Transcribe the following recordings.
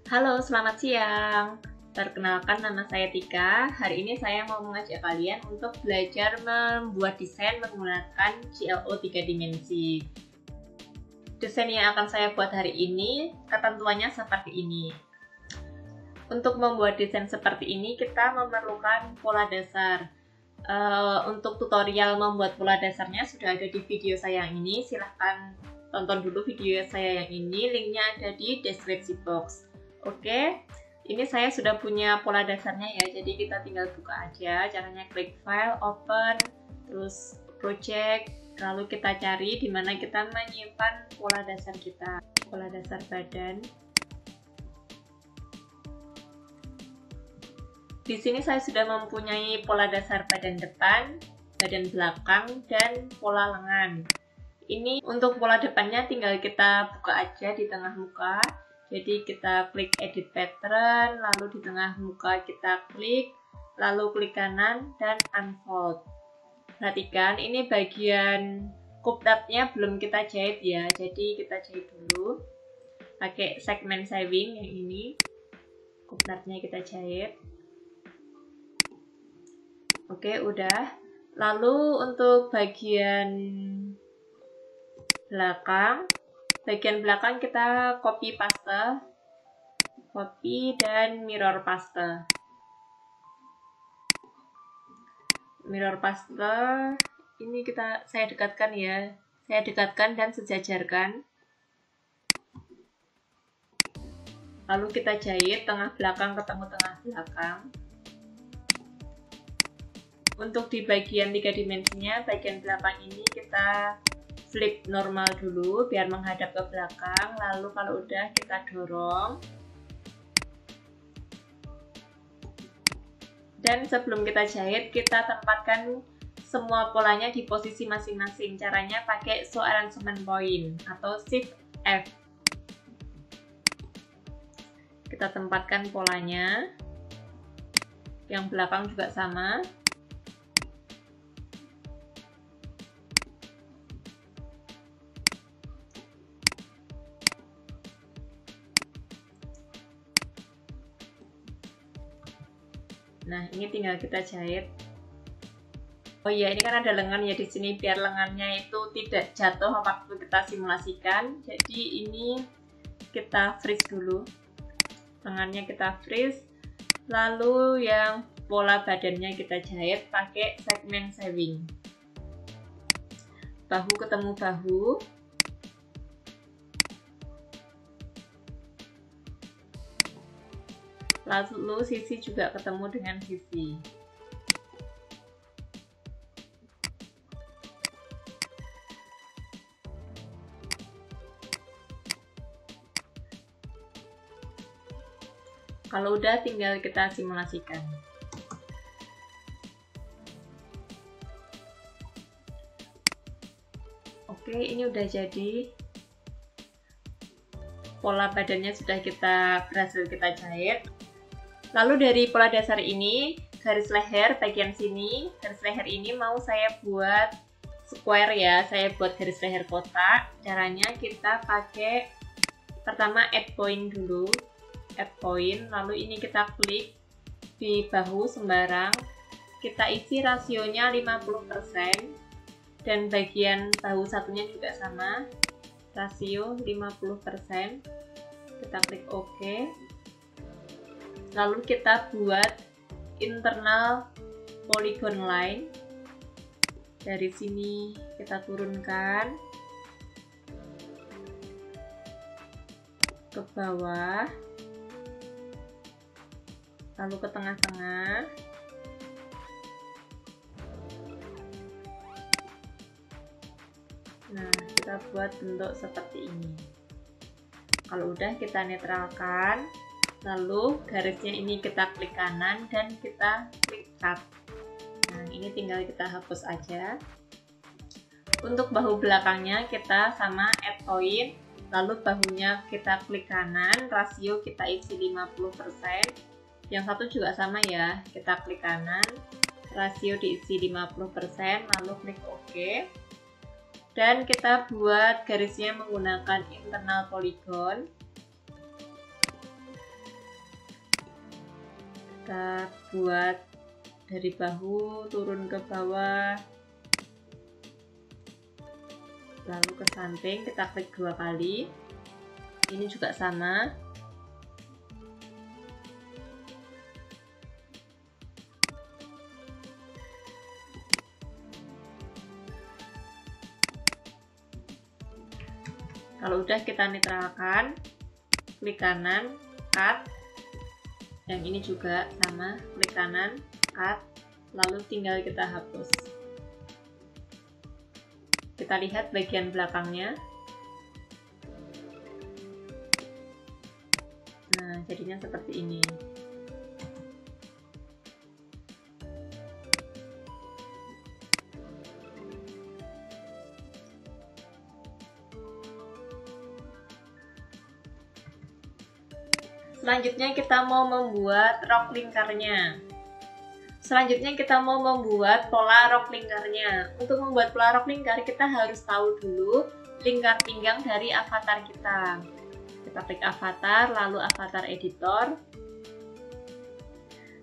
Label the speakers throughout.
Speaker 1: Halo, selamat siang. Perkenalkan, nama saya Tika. Hari ini saya mau mengajak kalian untuk belajar membuat desain menggunakan GLO 3 dimensi. Desain yang akan saya buat hari ini, ketentuannya seperti ini. Untuk membuat desain seperti ini, kita memerlukan pola dasar. Untuk tutorial membuat pola dasarnya sudah ada di video saya yang ini. Silahkan tonton dulu video saya yang ini, linknya ada di deskripsi box. Oke, ini saya sudah punya pola dasarnya ya, jadi kita tinggal buka aja. Caranya klik file, open, terus project, lalu kita cari di mana kita menyimpan pola dasar kita, pola dasar badan. Di sini saya sudah mempunyai pola dasar badan depan, badan belakang, dan pola lengan. Ini untuk pola depannya tinggal kita buka aja di tengah muka. Jadi kita klik edit pattern, lalu di tengah muka kita klik, lalu klik kanan dan unfold. Perhatikan ini bagian kuplatnya belum kita jahit ya, jadi kita jahit dulu pakai segmen sewing yang ini. Kuplatnya kita jahit. Oke, udah. Lalu untuk bagian belakang kita copy paste, copy dan mirror paste. Mirror paste ini saya dekatkan ya, saya dekatkan dan sejajarkan. Lalu kita jahit tengah belakang ketemu tengah belakang. Untuk di bagian 3 dimensinya, bagian belakang ini kita flip normal dulu biar menghadap ke belakang, lalu kalau udah kita dorong. Dan sebelum kita jahit, kita tempatkan semua polanya di posisi masing-masing. Caranya pakai sew arrangement point atau shift F. Kita tempatkan polanya. Yang belakang juga sama. Nah, ini tinggal kita jahit. Oh iya, ini kan ada lengan ya di sini, biar lengannya itu tidak jatuh waktu kita simulasikan. Jadi ini kita freeze dulu. Lengannya kita freeze. Lalu yang pola badannya kita jahit pakai segmen sewing. Bahu ketemu bahu. Lalu sisi juga ketemu dengan sisi. Kalau udah tinggal kita simulasikan. Oke, ini udah jadi. Pola badannya sudah berhasil kita jahit. Lalu dari pola dasar ini, garis leher bagian sini, garis leher ini mau saya buat square ya, saya buat garis leher kotak. Caranya kita pakai pertama add point dulu, add point, lalu ini kita klik di bahu sembarang, kita isi rasionya 50%, dan bagian bahu satunya juga sama, rasio 50%, kita klik OK. Lalu kita buat internal polygon line. Dari sini kita turunkan ke bawah, lalu ke tengah-tengah. Nah, kita buat bentuk seperti ini. Kalau udah kita netralkan. Lalu garisnya ini kita klik kanan dan kita klik cut. Nah, ini tinggal kita hapus aja. Untuk bahu belakangnya kita sama add point, lalu bahunya kita klik kanan, rasio kita isi 50%. Yang satu juga sama ya, kita klik kanan, rasio diisi 50%, lalu klik OK. Dan kita buat garisnya menggunakan internal polygon. Kita buat dari bahu turun ke bawah, lalu ke samping, kita klik 2 kali. Ini juga sama. Kalau udah kita netralkan, klik kanan, cut. Yang ini juga sama, klik kanan, cut, lalu tinggal kita hapus. Kita lihat bagian belakangnya. Nah, jadinya seperti ini. Selanjutnya kita mau membuat rok lingkarnya. Selanjutnya kita mau membuat pola rok lingkarnya. Untuk membuat pola rok lingkar kita harus tahu dulu lingkar pinggang dari avatar kita. Kita klik avatar, lalu avatar editor.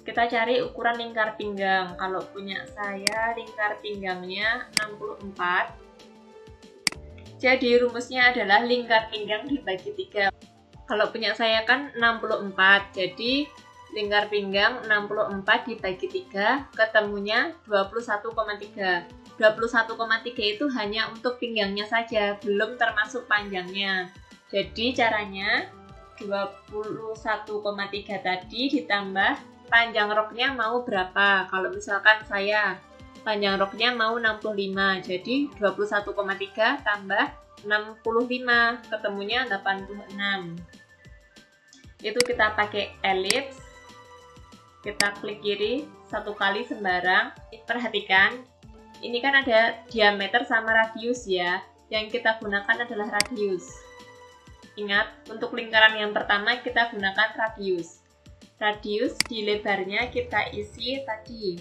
Speaker 1: Kita cari ukuran lingkar pinggang. Kalau punya saya lingkar pinggangnya 64. Jadi rumusnya adalah lingkar pinggang dibagi 3. Kalau punya saya kan 64, jadi lingkar pinggang 64 dibagi 3, ketemunya 21,3. 21,3 itu hanya untuk pinggangnya saja, belum termasuk panjangnya. Jadi caranya 21,3 tadi ditambah panjang roknya mau berapa. Kalau misalkan saya panjang roknya mau 65, jadi 21,3 tambah 65, ketemunya 86. Itu kita pakai elips, kita klik kiri 1 kali sembarang. Perhatikan, ini kan ada diameter sama radius ya, yang kita gunakan adalah radius. Ingat, untuk lingkaran yang pertama kita gunakan radius. Radius di lebarnya kita isi tadi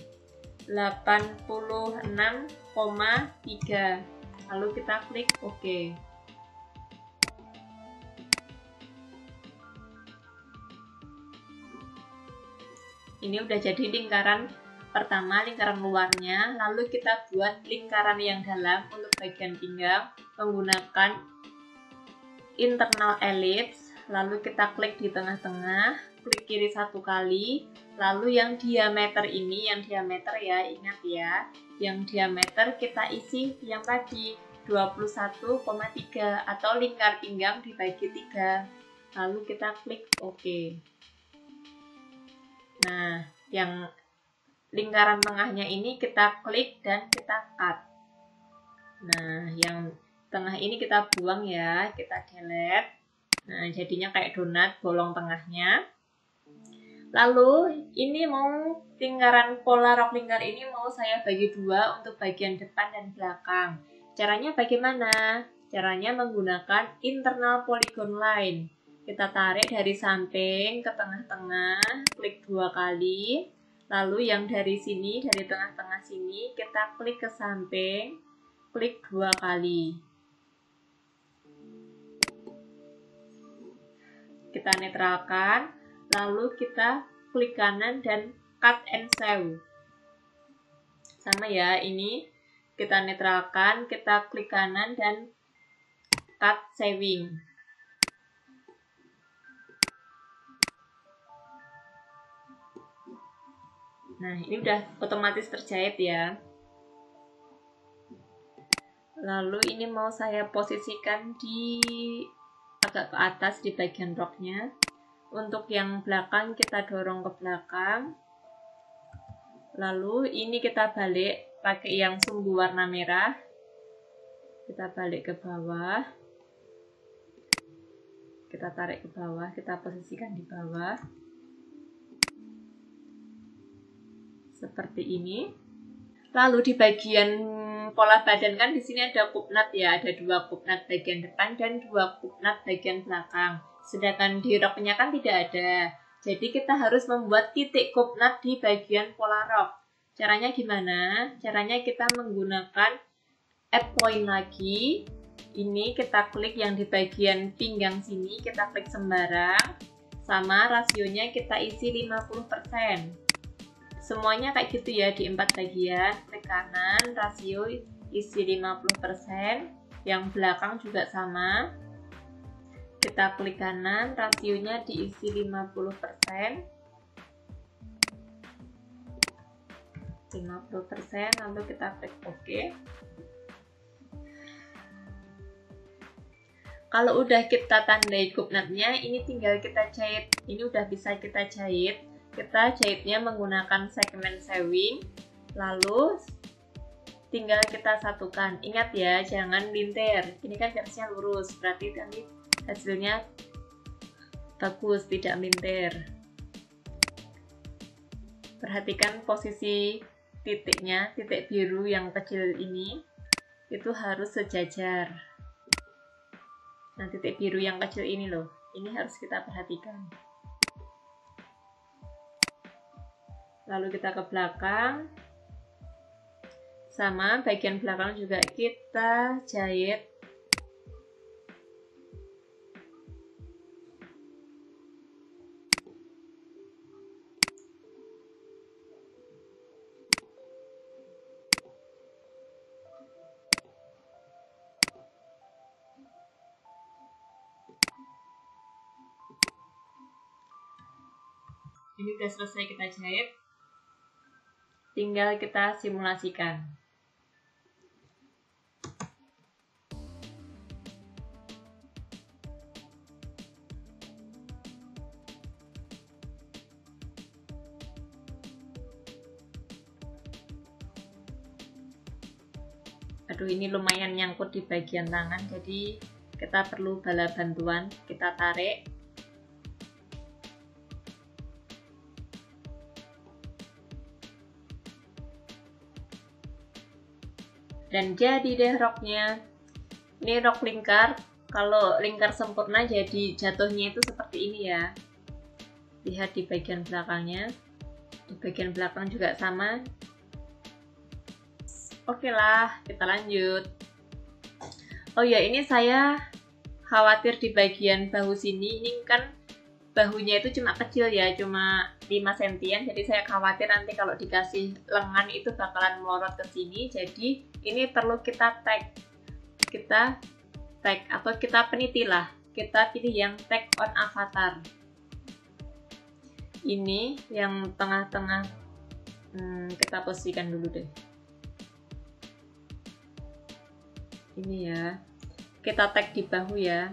Speaker 1: 86,3, lalu kita klik OK. Ini udah jadi lingkaran pertama, lingkaran luarnya. Lalu kita buat lingkaran yang dalam untuk bagian pinggang menggunakan internal ellipse. Lalu kita klik di tengah-tengah, klik kiri 1 kali. Lalu yang diameter ini, yang diameter ya, ingat ya, yang diameter kita isi yang tadi 21,3 atau lingkar pinggang dibagi 3. Lalu kita klik OK. Nah, yang lingkaran tengahnya ini kita klik dan kita cut. Nah, yang tengah ini kita buang ya, kita delete. Nah, jadinya kayak donat, bolong tengahnya. Lalu, ini mau lingkaran pola rok lingkar ini mau saya bagi 2 untuk bagian depan dan belakang. Caranya bagaimana? Caranya menggunakan internal polygon line. Kita tarik dari samping ke tengah-tengah, klik 2 kali. Lalu yang dari sini, dari tengah-tengah sini, kita klik ke samping, klik 2 kali. Kita netralkan, lalu kita klik kanan dan cut and save. Sama ya, ini kita netralkan, kita klik kanan dan cut saving. Nah, ini udah otomatis terjahit ya. Lalu ini mau saya posisikan di agak ke atas di bagian roknya. Untuk yang belakang kita dorong ke belakang. Lalu ini kita balik pakai yang sumbu warna merah. Kita balik ke bawah. Kita tarik ke bawah, kita posisikan di bawah. Seperti ini. Lalu di bagian pola badan kan di sini ada kupnat ya, ada 2 kupnat bagian depan dan 2 kupnat bagian belakang. Sedangkan di roknya kan tidak ada. Jadi kita harus membuat titik kupnat di bagian pola rok. Caranya gimana? Caranya kita menggunakan add point lagi. Ini kita klik yang di bagian pinggang sini, kita klik sembarang. sama rasionya kita isi 50%. Semuanya kayak gitu ya, di 4 bagian. Klik kanan, rasio isi 50%, yang belakang juga sama. Kita klik kanan, rasionya diisi 50%. 50%, lalu kita klik OK. Kalau udah kita tandai GoodNetnya, ini tinggal kita jahit. Ini udah bisa kita jahit. Kita jahitnya menggunakan segmen sewing, lalu tinggal kita satukan. Ingat ya, jangan lintir. Ini kan garisnya lurus, berarti nanti hasilnya bagus, tidak lintir. Perhatikan posisi titiknya, titik biru yang kecil ini itu harus sejajar. Nah, titik biru yang kecil ini loh, ini harus kita perhatikan. Lalu kita ke belakang, sama bagian belakang juga kita jahit. Ini udah selesai kita jahit, tinggal kita simulasikan. Aduh, ini lumayan nyangkut di bagian tangan, jadi kita perlu bala bantuan. Kita tarik. Dan jadi deh roknya. Ini rok lingkar. Kalau lingkar sempurna jadi jatuhnya itu seperti ini ya. Lihat di bagian belakangnya. Di bagian belakang juga sama. Oke lah, kita lanjut. Oh ya, ini saya khawatir di bagian bahu sini. Ini kan bahunya itu cuma kecil ya, cuma 5 cm. Jadi saya khawatir nanti kalau dikasih lengan itu bakalan melorot ke sini. Jadi ini perlu kita tag. Kita tag atau kita peniti lah. Kita pilih yang tag on avatar. Ini yang tengah-tengah. Kita posisikan dulu deh. Ini ya. Kita tag di bahu ya.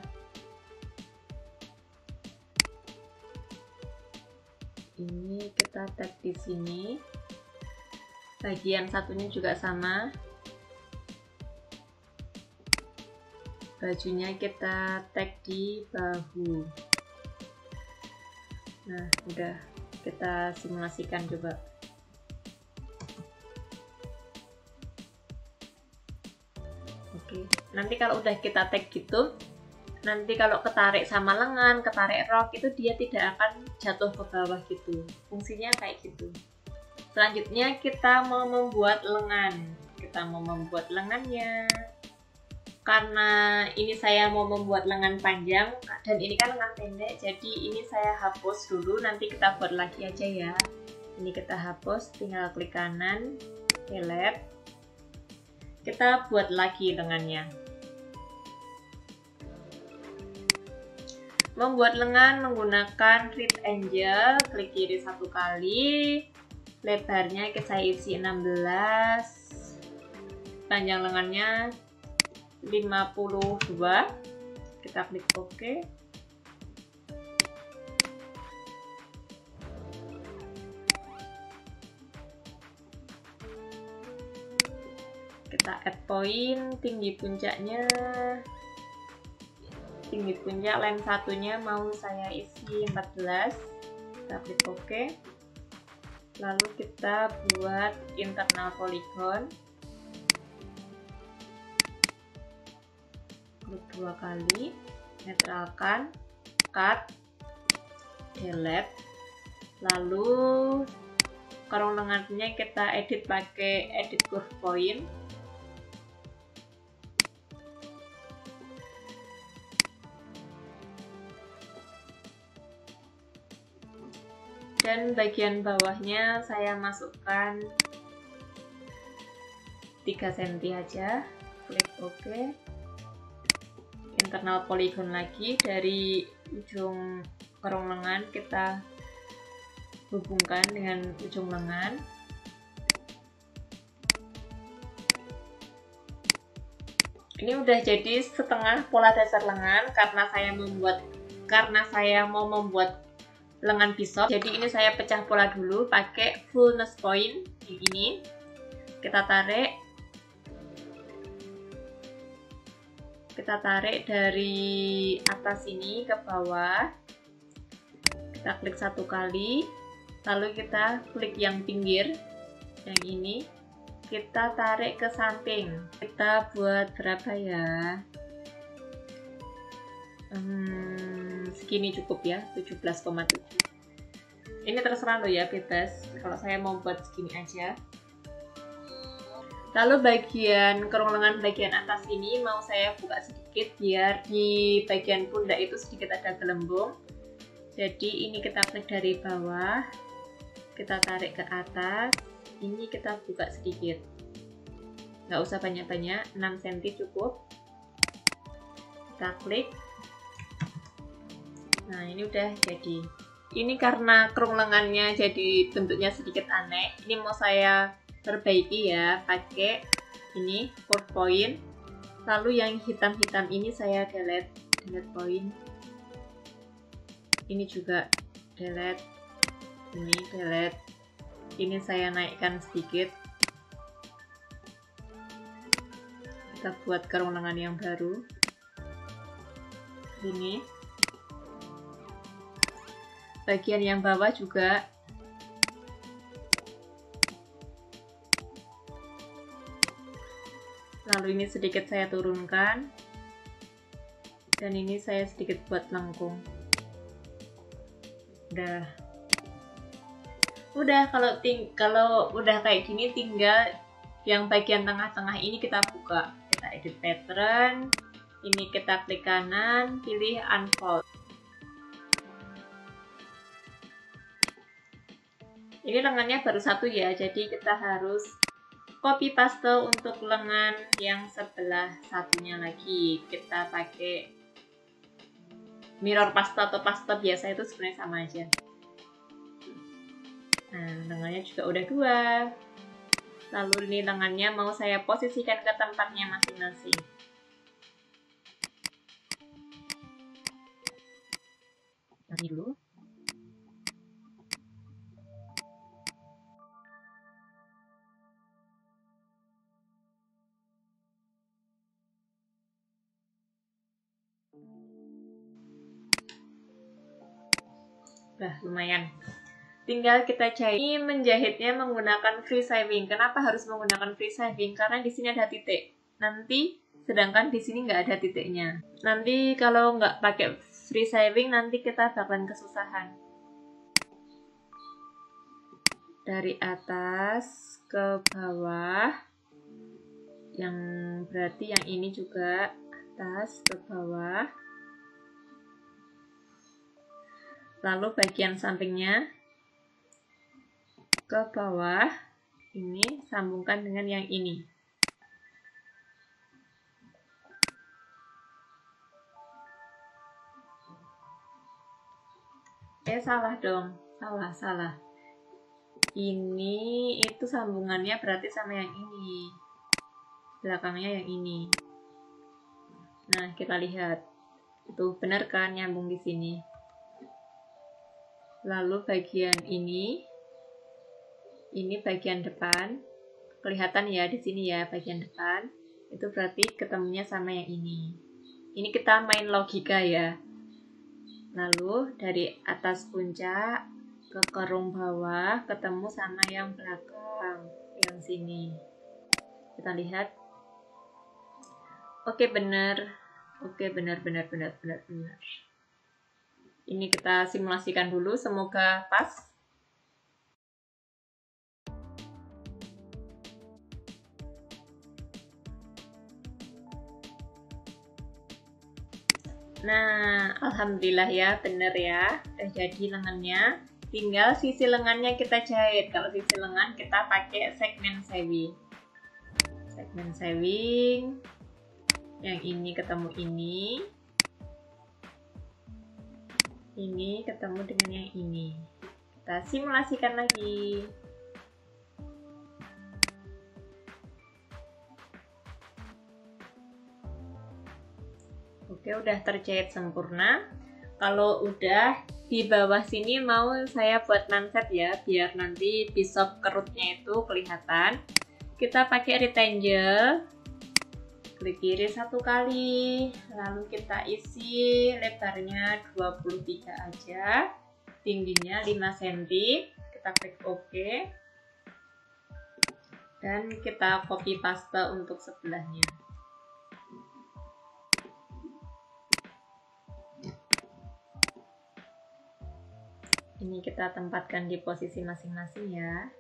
Speaker 1: Ini kita tag di sini. Bagian satunya juga sama. Bajunya kita tag di bahu. Nah, udah kita simulasikan coba. Oke, nanti kalau udah kita tag gitu, nanti kalau ketarik sama lengan, ketarik rok itu dia tidak akan jatuh ke bawah gitu. Fungsinya kayak gitu. Selanjutnya kita mau membuat lengan. Kita mau membuat lengannya. Karena ini saya mau membuat lengan panjang dan ini kan lengan pendek, jadi ini saya hapus dulu, nanti kita buat lagi aja ya. Ini kita hapus, tinggal klik kanan, delete. Kita buat lagi lengannya. Membuat lengan menggunakan Right Angle, klik kiri 1 kali, lebarnya saya isi 16, panjang lengannya 52, kita klik OK. Kita add point, tinggi puncaknya, tinggi puncak lem satunya mau saya isi 14, kita klik OK. Lalu kita buat internal polygon, klik 2 kali, netralkan, cut, delete. Lalu kerong lengannya kita edit pakai edit curve point. Dan bagian bawahnya saya masukkan 3 cm aja, klik OK. Internal poligon lagi, dari ujung kerong lengan kita hubungkan dengan ujung lengan. Ini udah jadi setengah pola dasar lengan karena saya mau membuat lengan bishop. Jadi ini saya pecah pola dulu pakai fullness point yang ini. Kita tarik dari atas ini ke bawah. Kita klik 1 kali, lalu kita klik yang pinggir yang ini, kita tarik ke samping. Kita buat berapa ya? Segini cukup ya, 17,7. Ini terserah lo ya, bebas. Kalau saya mau buat segini aja. Lalu bagian kerong lengan bagian atas ini mau saya buka sedikit biar di bagian pundak itu sedikit ada gelembung. Jadi ini kita klik dari bawah, kita tarik ke atas. Ini kita buka sedikit, nggak usah banyak-banyak, 6 cm cukup. Kita klik. Nah ini udah jadi. Ini karena kerong lengannya jadi bentuknya sedikit aneh, ini mau saya perbaiki ya pakai ini curve point. Lalu yang hitam-hitam ini saya delete point. Ini juga delete, ini delete. Ini saya naikkan sedikit. Kita buat kerong lengan yang baru. Ini. Bagian yang bawah juga. Lalu ini sedikit saya turunkan. Dan ini saya sedikit buat lengkung. Udah kalau udah kayak gini, tinggal yang bagian tengah-tengah ini kita buka. Kita edit pattern, ini kita klik kanan, pilih unfold. Ini lengannya baru 1 ya, jadi kita harus copy paste untuk lengan yang sebelah satunya lagi. Kita pakai mirror paste atau paste biasa, itu sebenarnya sama aja. Nah, lengannya juga udah 2. Lalu ini lengannya mau saya posisikan ke tempatnya masing-masing. Mati dulu. Nah, lumayan. Tinggal kita jahit. Ini menjahitnya menggunakan free sewing. Kenapa harus menggunakan free sewing? Karena di sini ada titik. Nanti, sedangkan di sini nggak ada titiknya. Nanti kalau nggak pakai free sewing, nanti kita bakalan kesusahan. Dari atas ke bawah. Yang berarti yang ini juga atas ke bawah. Lalu bagian sampingnya ke bawah, ini sambungkan dengan yang ini. Salah dong, salah. Ini itu sambungannya berarti sama yang ini, belakangnya yang ini. Nah kita lihat, itu benar kan nyambung di sini. Lalu bagian ini bagian depan, kelihatan ya di sini ya bagian depan, itu berarti ketemunya sama yang ini. Ini kita main logika ya. Lalu dari atas puncak ke kerung bawah ketemu sama yang belakang, yang sini. Kita lihat. Oke benar. Ini kita simulasikan dulu, semoga pas. Nah, alhamdulillah ya, bener ya, udah jadi lengannya. tinggal sisi lengannya kita jahit. Kalau sisi lengan kita pakai segmen sewing. Segmen sewing. Yang ini ketemu ini. Ini ketemu dengan yang ini. Kita simulasikan lagi. Oke, udah terjahit sempurna. Kalau udah, di bawah sini mau saya buat manset ya, biar nanti pisau kerutnya itu kelihatan. Kita pakai rectangle. Klik kiri 1 kali, lalu kita isi lebarnya 23 aja, tingginya 5 cm, kita klik OK, dan kita copy paste untuk sebelahnya. Ini kita tempatkan di posisi masing-masing ya.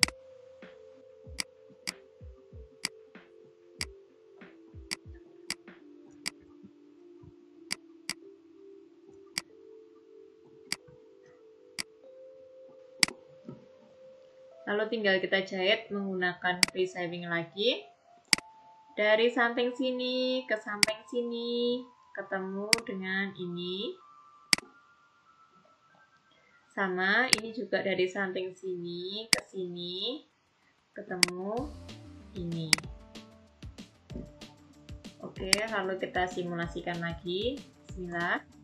Speaker 1: Lalu tinggal kita jahit menggunakan free sewing lagi. Dari samping sini ke samping sini ketemu dengan ini. Sama, ini juga dari samping sini ke sini ketemu ini. Oke, lalu kita simulasikan lagi. Bismillah.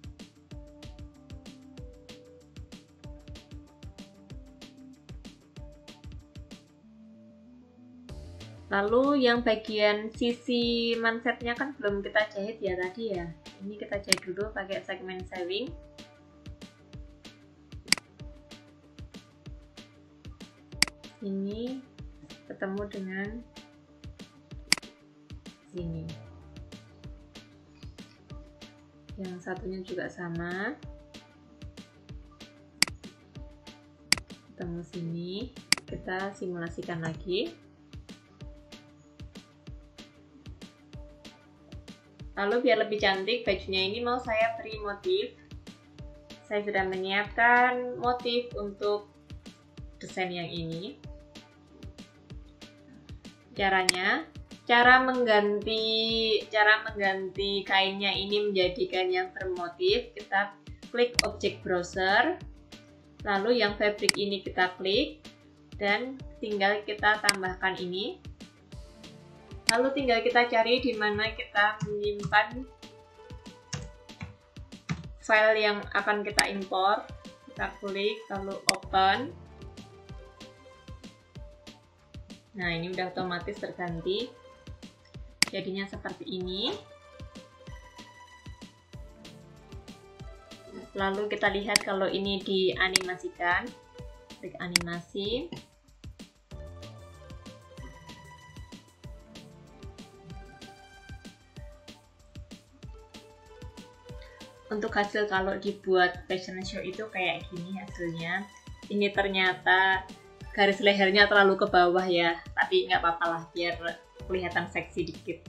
Speaker 1: Lalu yang bagian sisi mansetnya kan belum kita jahit ya tadi ya. Ini kita jahit dulu pakai segmen sewing. Ini ketemu dengan sini. Yang satunya juga sama. Ketemu sini. Kita simulasikan lagi. Lalu biar lebih cantik bajunya ini mau saya beri motif. Saya sudah menyiapkan motif untuk desain yang ini. Caranya, cara mengganti kainnya ini menjadikan yang bermotif, kita klik objek browser, lalu yang fabric ini kita klik, dan tinggal kita tambahkan ini. Lalu tinggal kita cari di mana kita menyimpan file yang akan kita impor. Kita klik, lalu open. Nah, ini udah otomatis terganti. Jadinya seperti ini. Lalu kita lihat kalau ini dianimasikan. Klik animasi. Untuk hasil kalau dibuat fashion show itu kayak gini hasilnya. Ini ternyata garis lehernya terlalu ke bawah ya, tapi nggak apa-apa lah biar kelihatan seksi dikit.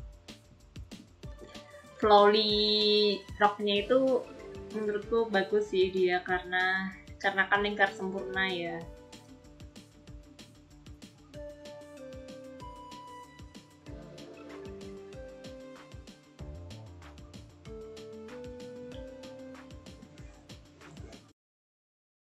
Speaker 1: Flowy roknya itu menurutku bagus sih dia karena kan lingkar sempurna ya.